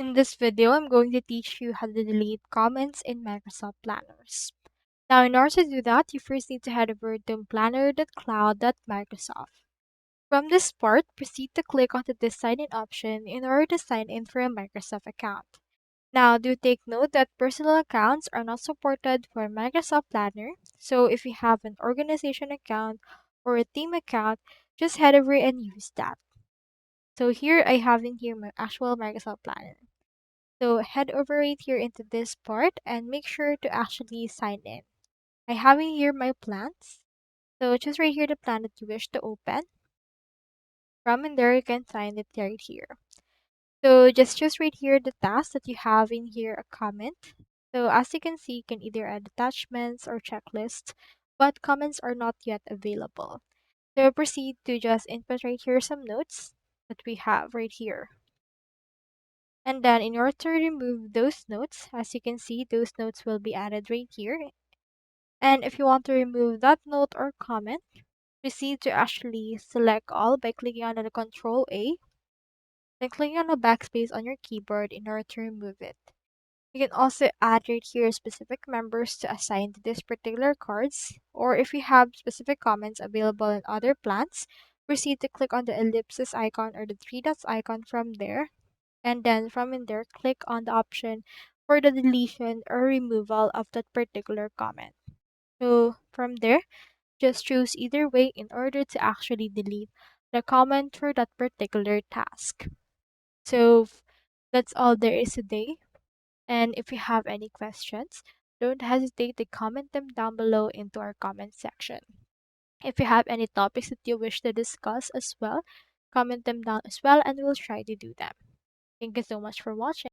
In this video, I'm going to teach you how to delete comments in Microsoft Planners. Now, in order to do that, you first need to head over to planner.cloud.microsoft. From this part, proceed to click on the sign in option in order to sign in for a Microsoft account. Now, do take note that personal accounts are not supported for Microsoft Planner, so if you have an organization account or a team account, just head over and use that. So here I have in here my actual Microsoft Planner. So head over right here into this part and make sure to actually sign in. I have in here my plans. So choose right here the plan that you wish to open. From in there, you can sign it right here. So just choose right here the task that you have in here, a comment. So as you can see, you can either add attachments or checklists, but comments are not yet available. So proceed to just input right here some notes that we have right here. And then in order to remove those notes, as you can see, those notes will be added right here. And if you want to remove that note or comment, proceed to actually select all by clicking on the Control A, then clicking on the backspace on your keyboard in order to remove it. You can also add right here specific members to assign to these particular cards, or if you have specific comments available in other plans, proceed to click on the ellipsis icon or the three dots icon from there, and then from in there, click on the option for the deletion or removal of that particular comment. So from there, just choose either way in order to actually delete the comment for that particular task. So that's all there is today. And if you have any questions, don't hesitate to comment them down below into our comment section. If you have any topics that you wish to discuss as well, comment them down as well and we'll try to do them. Thank you so much for watching.